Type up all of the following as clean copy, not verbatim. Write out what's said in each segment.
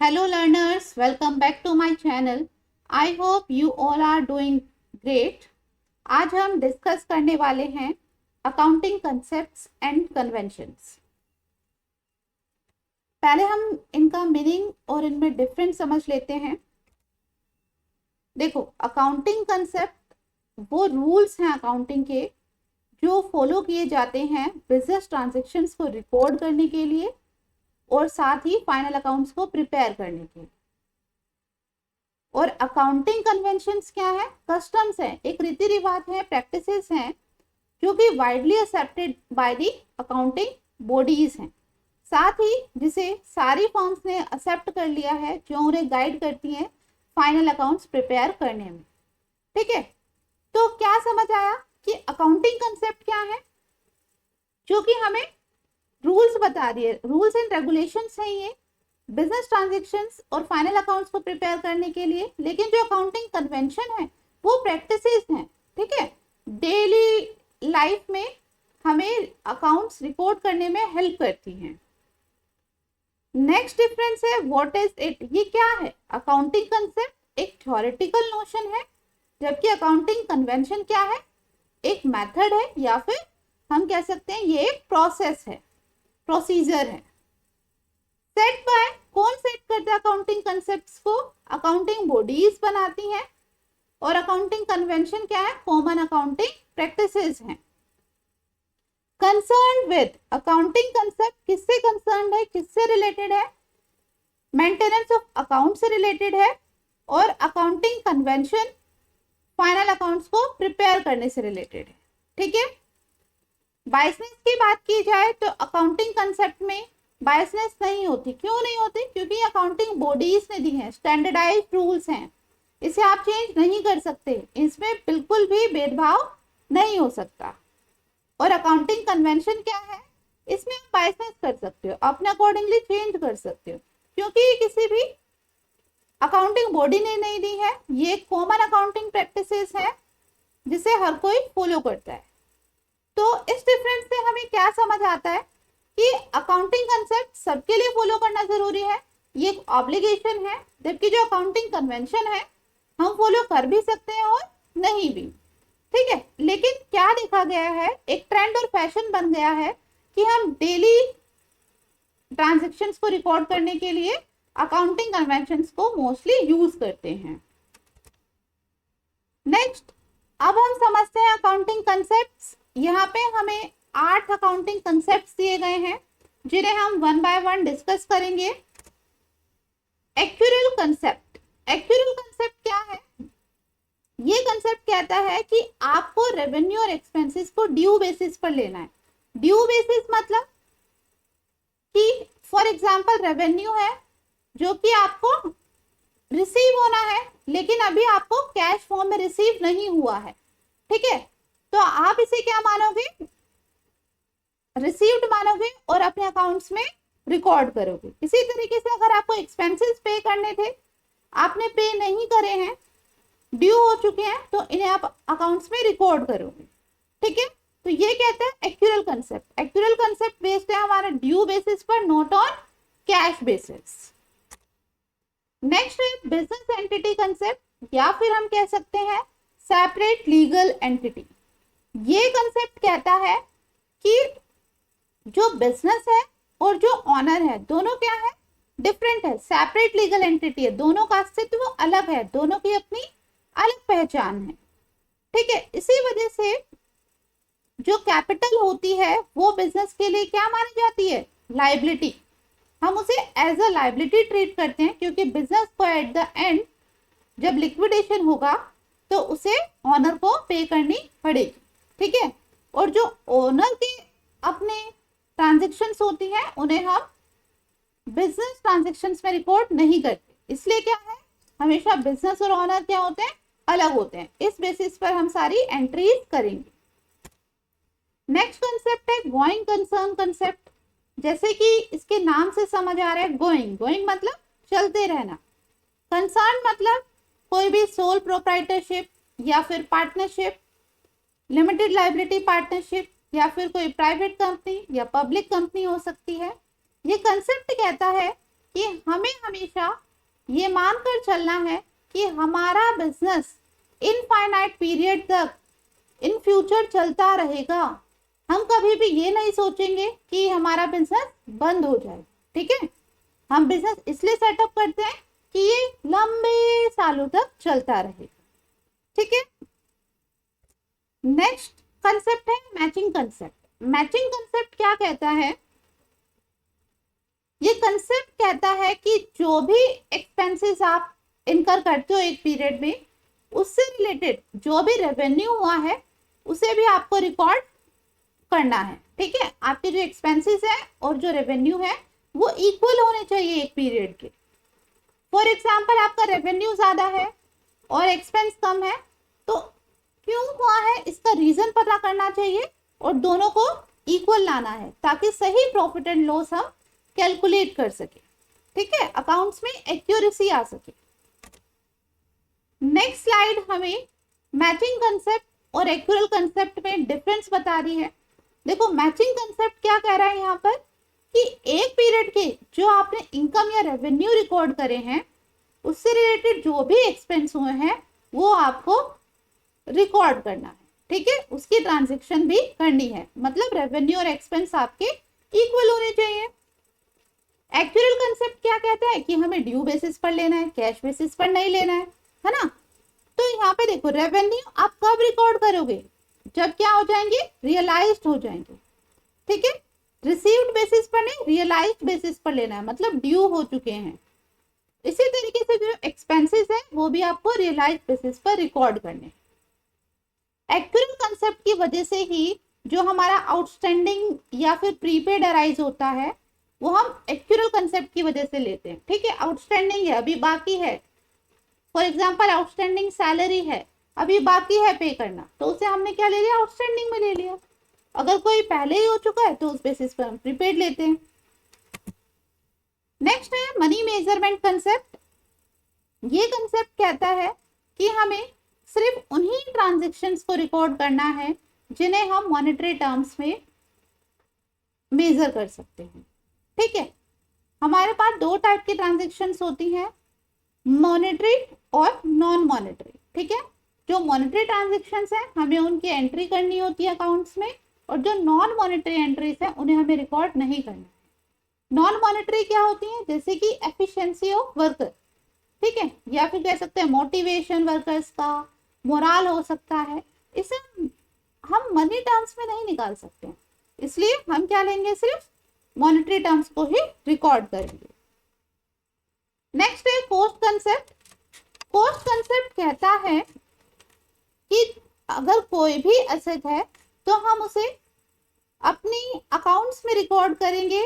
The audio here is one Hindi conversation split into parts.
Hello learners, welcome back to my channel. I hope you all are doing great. आज हम डिस्कस करने वाले हैं अकाउंटिंग कंसेप्ट्स एंड कन्वेंशंस। पहले हम इनका मीनिंग और इनमें डिफरेंस समझ लेते हैं। देखो, अकाउंटिंग कंसेप्ट वो रूल्स हैं अकाउंटिंग के जो फॉलो किए जाते हैं बिजनेस ट्रांजैक्शंस को रिकॉर्ड करने के लिए और साथ ही फाइनल अकाउंट्स को प्रिपेयर करने के लिए। और अकाउंटिंग कन्वेंशंस क्या है? कस्टम्स है, एक रीति रिवाज है, प्रैक्टिसेस हैं जो कि widely accepted by the accounting bodies हैं, साथ ही जिसे सारी फर्म्स ने एक्सेप्ट कर लिया है, जो उन्हें गाइड करती हैं फाइनल अकाउंट्स प्रिपेयर करने में। ठीक है, तो क्या समझ आया कि अकाउंटिंग कंसेप्ट क्या है? जो कि हमें रूल्स बता रही है, रूल्स एंड रेगुलेशंस हैं ये बिजनेस ट्रांजैक्शंस और फाइनल अकाउंट्स को प्रिपेयर करने के लिए। लेकिन जो अकाउंटिंग कन्वेंशन है वो प्रैक्टिसेस हैं। ठीक है, डेली लाइफ में हमें अकाउंट्स रिकॉर्ड करने में हेल्प करती हैं। नेक्स्ट डिफरेंस है व्हाट इज इट। ये क्या है? अकाउंटिंग कंसेप्ट एक थ्योरेटिकल नोशन है, जबकि अकाउंटिंग कन्वेंशन क्या है? एक मेथड है, या फिर हम कह सकते हैं ये एक प्रोसेस है, प्रोसीजर है। सेट बाय, कौन सेट करता है अकाउंटिंग कंसेप्ट्स को? अकाउंटिंग बॉडीज बनाती हैं। और अकाउंटिंग कन्वेंशन क्या है? कॉमन अकाउंटिंग प्रैक्टिसेस हैं। कंसर्न विद, अकाउंटिंग कंसेप्ट किससे कंसर्न है, किससे रिलेटेड है? मेंटेनेंस ऑफ अकाउंट से रिलेटेड है। और अकाउंटिंग कन्वेंशन फाइनल अकाउंट्स को प्रिपेयर करने से रिलेटेड है। ठीक है, बायसनेस की बात की जाए तो अकाउंटिंग कंसेप्ट में बायसनेस नहीं होती। क्यों नहीं होती? क्योंकि अकाउंटिंग बॉडीज ने दी हैं, स्टैंडर्डाइज्ड रूल्स हैं, इसे आप चेंज नहीं कर सकते, इसमें बिल्कुल भी भेदभाव नहीं हो सकता। और अकाउंटिंग कन्वेंशन क्या है? इसमें आप बायसनेस कर सकते हो, अपने अकॉर्डिंगली चेंज कर सकते हो, क्योंकि ये किसी भी अकाउंटिंग बॉडी ने नहीं दी है, ये कॉमन अकाउंटिंग प्रैक्टिसेस है जिसे हर कोई फॉलो करता है। तो इस डिफरेंस से हमें क्या समझ आता है कि अकाउंटिंग कंसेप्ट सबके लिए फॉलो करना जरूरी है, ये एक ऑब्लिगेशन है, जबकि जो अकाउंटिंग कन्वेंशन है हम फॉलो कर भी सकते हैं और नहीं भी। ठीक है, लेकिन क्या देखा गया है, एक ट्रेंड और फैशन बन गया है कि हम डेली ट्रांजैक्शंस को रिकॉर्ड करने के लिए अकाउंटिंग कन्वेंशंस को मोस्टली यूज करते हैं। नेक्स्ट, अब हम समझते हैं अकाउंटिंग कंसेप्ट्स। यहाँ पे हमें 8 अकाउंटिंग कंसेप्ट्स दिए गए हैं जिन्हें हम वन बाय वन डिस्कस करेंगे। एक्यूरल कंसेप्ट, एक्यूरल कंसेप्ट क्या है? ये कंसेप्ट कहता है कि आपको रेवेन्यू और एक्सपेंसेस को ड्यू बेसिस पर लेना है। ड्यू बेसिस मतलब कि फॉर एग्जांपल रेवेन्यू है जो कि आपको रिसीव होना है, लेकिन अभी आपको कैश फॉर्म में रिसीव नहीं हुआ है। ठीक है, तो आप इसे क्या मानोगे? रिसीव्ड मानोगे और अपने अकाउंट्स में रिकॉर्ड करोगे। इसी तरीके से अगर आपको एक्सपेंसेस पे करने थे, आपने पे नहीं करे हैं, ड्यू हो चुके हैं, तो इन्हें आप अकाउंट्स में रिकॉर्ड करोगे। ठीक है, तो ये कहते हैं accrual concept. Accrual concept based है हमारा ड्यू बेसिस पर, not on cash basis. Next है बिजनेस एंटिटी कंसेप्ट, या फिर हम कह सकते हैं सेपरेट लीगल एंटिटी। ये कंसेप्ट कहता है कि जो बिजनेस है और जो ऑनर है दोनों क्या है? डिफरेंट है, सेपरेट लीगल एंटिटी है, दोनों का अस्तित्व अलग है, दोनों की अपनी अलग पहचान है। ठीक है, इसी वजह से जो कैपिटल होती है वो बिजनेस के लिए क्या मानी जाती है? लायबिलिटी। हम उसे एज अ लायबिलिटी ट्रीट करते हैं, क्योंकि बिजनेस को एट द एंड जब लिक्विडेशन होगा तो उसे ऑनर को पे करनी पड़ेगी। ठीक है, और जो ओनर के अपने ट्रांजैक्शंस होती हैं उन्हें हम बिजनेस ट्रांजैक्शंस में रिकॉर्ड नहीं करते। इसलिए क्या है, हमेशा बिजनेस और ओनर क्या होते हैं? अलग होते हैं। इस बेसिस पर हम सारी एंट्रीज करेंगे। नेक्स्ट कंसेप्ट है गोइंग कंसर्न कंसेप्ट। जैसे कि इसके नाम से समझ आ रहा है, गोइंग, गोइंग मतलब चलते रहना, कंसर्न मतलब कोई भी सोल प्रोप्राइटरशिप या फिर पार्टनरशिप, लिमिटेड लायबिलिटी पार्टनरशिप, या फिर कोई प्राइवेट कंपनी या पब्लिक कंपनी हो सकती है। ये कंसेप्ट कहता है कि हमें हमेशा ये मानकर चलना है कि हमारा बिजनेस इनफाइनाइट पीरियड तक इन फ्यूचर चलता रहेगा। हम कभी भी ये नहीं सोचेंगे कि हमारा बिजनेस बंद हो जाए। ठीक है, हम बिजनेस इसलिए सेटअप करते हैं कि ये लंबे सालों तक चलता रहेगा। ठीक है, नेक्स्ट कंसेप्ट है मैचिंग कंसेप्ट। मैचिंग कंसेप्ट क्या कहता है? ये कंसेप्ट कहता है कि जो भी एक्सपेंसेस आप इनकर करते हो एक पीरियड में, उससे रिलेटेड जो भी रेवेन्यू हुआ है उसे भी आपको रिकॉर्ड करना है। ठीक है, आपके जो एक्सपेंसेस है और जो रेवेन्यू है वो इक्वल होने चाहिए एक पीरियड के। फॉर एग्जाम्पल, आपका रेवेन्यू ज्यादा है और एक्सपेंस कम है, तो क्यों हुआ है इसका रीजन पता करना चाहिए और दोनों को इक्वल लाना है ताकि सही प्रॉफिट एंड लॉस हम कैलकुलेट कर सके। ठीक है, अकाउंट्स में एक्यूरेसी आ सके। नेक्स्ट स्लाइड हमें मैचिंग कंसेप्ट और एक्यूरल कंसेप्ट में डिफरेंस बता रही है। देखो, मैचिंग कंसेप्ट क्या कह रहा है यहाँ पर कि एक पीरियड के जो आपने इनकम या रेवेन्यू रिकॉर्ड करे हैं उससे रिलेटेड जो भी एक्सपेंस हुए हैं वो आपको रिकॉर्ड करना है। ठीक है, उसकी ट्रांजैक्शन भी करनी है, मतलब रेवेन्यू और एक्सपेंस आपके इक्वल होने चाहिए। एक्चुअल कंसेप्ट क्या कहता है कि हमें ड्यू बेसिस पर लेना है, कैश बेसिस पर नहीं लेना है ना। तो यहाँ पे देखो, रेवेन्यू आप कब रिकॉर्ड करोगे? जब क्या हो जाएंगे? रियलाइज्ड हो जाएंगे। ठीक है, रिसीव्ड बेसिस पर नहीं, रियलाइज्ड बेसिस पर लेना है, मतलब ड्यू हो चुके हैं। इसी तरीके से जो एक्सपेंसेस है वो भी आपको रियलाइज्ड बेसिस पर रिकॉर्ड करने हैं। एक्चुअल कंसेप्ट की वजह से ही जो हमारा आउटस्टैंडिंग या फिर प्रीपेड अराइज होता है वो हम एक्चुअल कंसेप्ट की वजह से लेते हैं। ठीक है, आउटस्टैंडिंग है, अभी बाकी है। फॉर एग्जांपल, आउटस्टैंडिंग सैलरी है, अभी बाकी है पे करना, तो उसे हमने क्या ले लिया? आउटस्टैंडिंग में ले लिया। अगर कोई पहले ही हो चुका है तो उस बेसिस पर हम प्रीपेड लेते हैं। नेक्स्ट है मनी मेजरमेंट कंसेप्ट। ये कंसेप्ट कहता है कि हमें सिर्फ उन्हीं ट्रांजैक्शंस को रिकॉर्ड करना है जिन्हें हम मॉनेटरी टर्म्स में मेजर कर सकते हैं। ठीक है, हमारे पास दो टाइप की ट्रांजैक्शंस होती हैं, मॉनेटरी और नॉन मॉनेटरी। ठीक है, जो मॉनेटरी ट्रांजैक्शंस है हमें उनकी एंट्री करनी होती है अकाउंट्स में, और जो नॉन मॉनेटरी एंट्रीज है उन्हें हमें रिकॉर्ड नहीं करना है। नॉन मॉनेटरी क्या होती है? जैसे कि एफिशिएंसी ऑफ वर्कर। ठीक है, या फिर कह सकते हैं मोटिवेशन वर्कर्स का, मोराल हो सकता है। इसे हम मनी टर्म्स में नहीं निकाल सकते हैं, इसलिए हम क्या लेंगे? सिर्फ मॉनेटरी टर्म्स को ही रिकॉर्ड करेंगे। नेक्स्ट है कॉस्ट कंसेप्ट। कॉस्ट कंसेप्ट कहता है कि अगर कोई भी एसेट है तो हम उसे अपनी अकाउंट्स में रिकॉर्ड करेंगे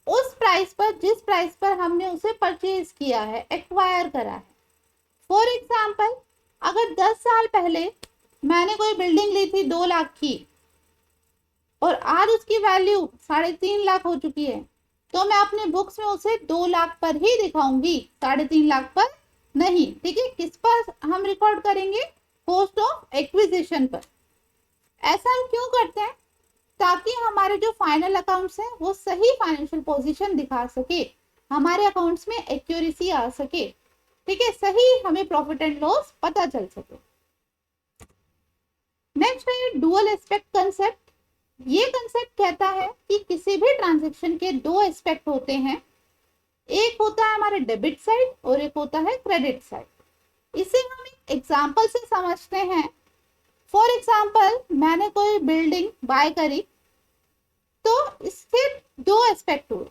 उस प्राइस पर जिस प्राइस पर हमने उसे परचेज किया है, एक्वायर करा है। फॉर एग्जाम्पल, अगर 10 साल पहले मैंने कोई बिल्डिंग ली थी 2 लाख की और आज उसकी वैल्यू 3.5 लाख हो चुकी है, तो मैं अपने बुक्स में उसे 2 लाख पर ही दिखाऊंगी, 3.5 लाख पर नहीं। ठीक है, किस पर हम रिकॉर्ड करेंगे? कॉस्ट ऑफ एक्विजिशन पर। ऐसा हम क्यों करते हैं? ताकि हमारे जो फाइनल अकाउंट्स हैं वो सही फाइनेंशियल पोजीशन दिखा सके, हमारे अकाउंट्स में एक्यूरेसी आ सके। ठीक है, सही हमें प्रॉफिट एंड लॉस पता चल सके। नेक्स्ट है डुअल एस्पेक्ट कंसेप्ट। ये कंसेप्ट कहता है कि किसी भी ट्रांजैक्शन के 2 एस्पेक्ट होते हैं, एक होता है हमारे डेबिट साइड और एक होता है क्रेडिट साइड। इसे हम एक एग्जांपल से समझते हैं। फॉर एग्जांपल, मैंने कोई बिल्डिंग बाय करी तो इसके 2 एस्पेक्ट हुए।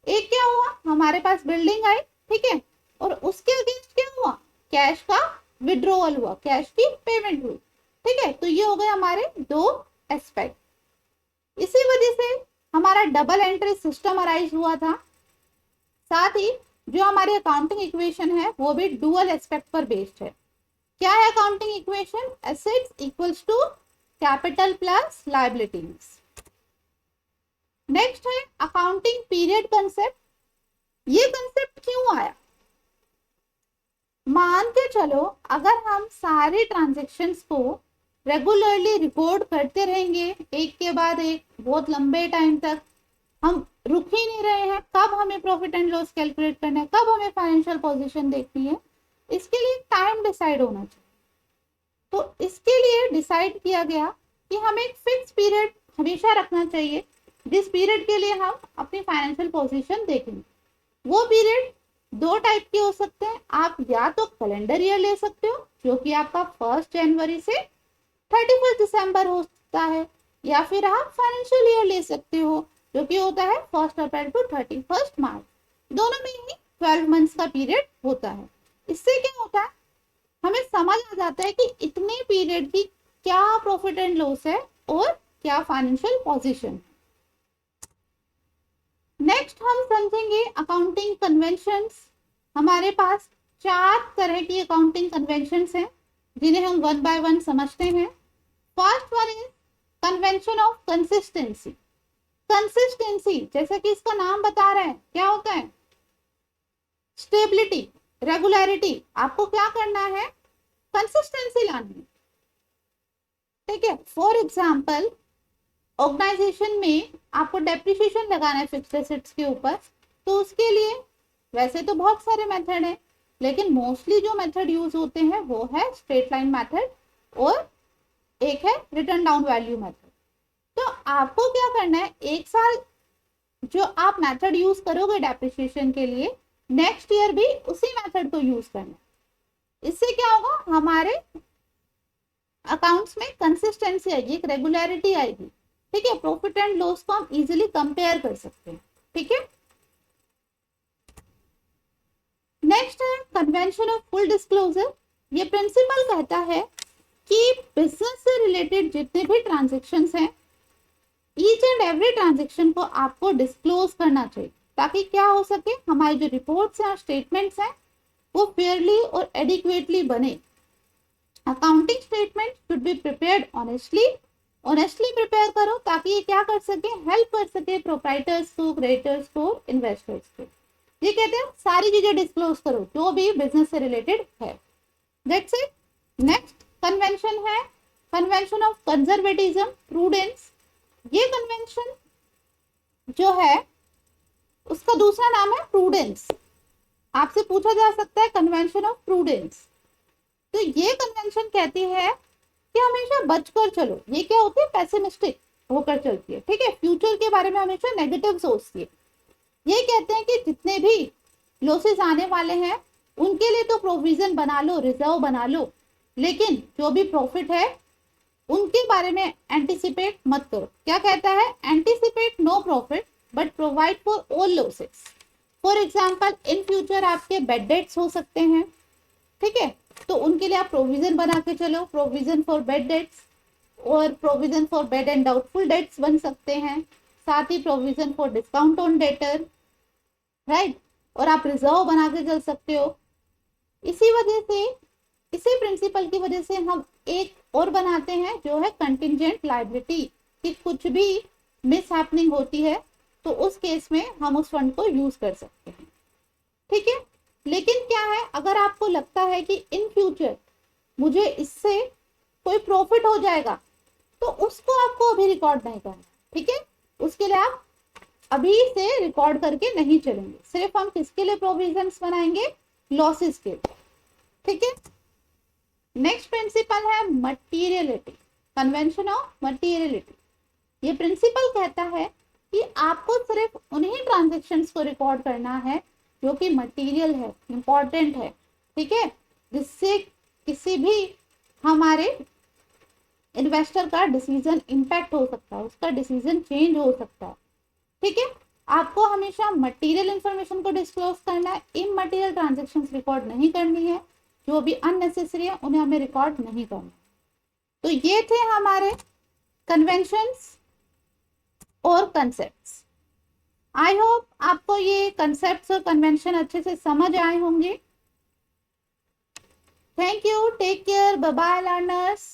एक क्या हुआ? हमारे पास बिल्डिंग आई, ठीक है, और उसके अगेंस्ट क्या हुआ? कैश का विड्रॉवल हुआ, कैश की पेमेंट हुई। ठीक है, तो ये हो गए हमारे 2 एस्पेक्ट। इसी वजह से हमारा डबल एंट्री सिस्टम अराइज हुआ था। साथ ही जो हमारी अकाउंटिंग इक्वेशन है वो भी डुअल एस्पेक्ट पर बेस्ड है। क्या है accounting equation? Assets equals to capital plus liabilities. Next है अकाउंटिंग पीरियड कंसेप्ट। ये कंसेप्ट क्यों आया? मान के चलो, अगर हम सारे ट्रांजैक्शंस को रेगुलरली रिकॉर्ड करते रहेंगे एक के बाद एक बहुत लंबे टाइम तक, हम रुक ही नहीं रहे हैं, कब हमें प्रॉफिट एंड लॉस कैलकुलेट करना है, कब हमें फाइनेंशियल पोजीशन देखनी है, इसके लिए टाइम डिसाइड होना चाहिए। तो इसके लिए डिसाइड किया गया कि हमें एक फिक्स पीरियड हमेशा रखना चाहिए जिस पीरियड के लिए हम अपनी फाइनेंशियल पोजीशन देखेंगे। वो पीरियड दो टाइप के हो सकते हैं, आप या तो कैलेंडर ईयर ले सकते हो जो कि आपका 1 जनवरी से 31 दिसंबर होता है, या फिर आप फाइनेंशियल ईयर ले सकते हो जो कि होता है 1 अप्रैल टू 31 मार्च। दोनों में ही 12 मंथ्स का पीरियड होता है। इससे क्या होता है, हमें समझ आ जाता है कि इतने पीरियड की क्या प्रॉफिट एंड लॉस है और क्या फाइनेंशियल पोजीशन। नेक्स्ट हम समझेंगे अकाउंटिंग कन्वेंशंस। हमारे पास 4 तरह की अकाउंटिंग कन्वेंशंस हैं जिन्हें हम वन बाय वन समझते हैं। First one is convention of consistency. Consistency जैसा कि इसका नाम बता रहा है क्या होता है, स्टेबिलिटी, रेगुलरिटी। आपको क्या करना है, कंसिस्टेंसी लानी है, ठीक है। फॉर एग्जाम्पल ऑर्गेनाइजेशन में आपको डेप्रिसिएशन लगाना है फिक्स्ड एसेट्स के ऊपर, तो उसके लिए वैसे तो बहुत सारे मेथड हैं, लेकिन मोस्टली जो मेथड यूज होते हैं वो है स्ट्रेट लाइन मेथड और एक है रिटर्न डाउन वैल्यू मेथड। तो आपको क्या करना है, एक साल जो आप मेथड यूज करोगे डेप्रिसिएशन के लिए, नेक्स्ट ईयर भी उसी मेथड को यूज करना है। इससे क्या होगा, हमारे अकाउंट्स में कंसिस्टेंसी आएगी, एक रेगुलरिटी आएगी, ठीक है। प्रॉफिट एंड लॉस को हम इजीली कंपेयर कर सकते हैं, ठीक है। नेक्स्ट है कन्वेंशन ऑफ फुल डिस्क्लोजर। ये प्रिंसिपल कहता है कि बिजनेस से रिलेटेड जितने भी ट्रांजेक्शन्स हैं, ईच एंड एवरी ट्रांजेक्शन को आपको डिस्क्लोज करना चाहिए, ताकि क्या हो सके, हमारी जो रिपोर्ट्स हैं, स्टेटमेंट्स हैं, वो फेयरली और एडिक्वेटली बने। Accounting statement should be prepared honestly prepare करो, ताकि ये क्या कर सके, हेल्प कर सके प्रोप्राइटर्स को, क्रेडिटर्स को, इन्वेस्टर्स को। ये कहते हैं सारी चीजें डिस्क्लोज करो जो भी बिजनेस से रिलेटेड है। That's it. नेक्स्ट कन्वेंशन है कन्वेंशन ऑफ कंजर्वेटिज्म, प्रूडेंस। ये कन्वेंशन जो है उसका दूसरा नाम है प्रूडेंस। आपसे पूछा जा सकता है कन्वेंशन ऑफ प्रूडेंस। तो ये कन्वेंशन कहती है कि हमेशा बचकर चलो। ये क्या होती है, पेसिमिस्टिक होकर चलती है, ठीक है, फ्यूचर के बारे में हमेशा नेगेटिव सोचती है। ये कहते हैं कि जितने भी लॉसेस आने वाले हैं उनके लिए तो प्रोविजन बना लो, रिजर्व बना लो, लेकिन जो भी प्रॉफिट है उनके बारे में एंटिसिपेट मत करो। क्या कहता है, anticipate no profit but provide for all losses. For example in future आपके बेड डेट्स हो सकते हैं, ठीक है, तो उनके लिए आप प्रोविजन बना के चलो, प्रोविजन फॉर बेड डेट्स और provision for bad and doubtful debts बन सकते हैं, साथ ही provision for discount on debtor, right, और आप रिजर्व बना के चल सकते हो। इसी वजह से, इसी प्रिंसिपल की वजह से हम एक और बनाते हैं जो है कंटिंजेंट लायबिलिटी, कि कुछ भी मिस हैपनिंग होती है तो उस केस में हम उस फंड को यूज कर सकते हैं, ठीक है। लेकिन क्या है, अगर आपको लगता है कि इन फ्यूचर मुझे इससे कोई प्रॉफिट हो जाएगा, तो उसको आपको अभी रिकॉर्ड नहीं करना, ठीक है। उसके लिए आप अभी से रिकॉर्ड करके नहीं चलेंगे, सिर्फ हम किसके लिए प्रोविजंस बनाएंगे, लॉसेस के लिए, ठीक है। नेक्स्ट प्रिंसिपल है मटीरियलिटी, कन्वेंशन ऑफ मटीरियलिटी। ये प्रिंसिपल कहता है कि आपको सिर्फ उन्हीं ट्रांजेक्शन्स को रिकॉर्ड करना है जो कि मटीरियल है, इंपॉर्टेंट है, ठीक है, जिससे किसी भी हमारे इन्वेस्टर का डिसीजन इंपैक्ट हो सकता है, उसका डिसीजन चेंज हो सकता है, ठीक है। आपको हमेशा मटेरियल इंफॉर्मेशन को डिस्क्लोज करना है, इमटेरियल ट्रांजैक्शंस रिकॉर्ड नहीं करनी है, जो भी अननेसेसरी है उन्हें हमें रिकॉर्ड नहीं करना। तो ये थे हमारे कन्वेंशंस और कंसेप्ट्स। आई होप आपको ये कंसेप्ट्स और कन्वेंशन अच्छे से समझ आए होंगे। Thank you, take care, bye bye learners.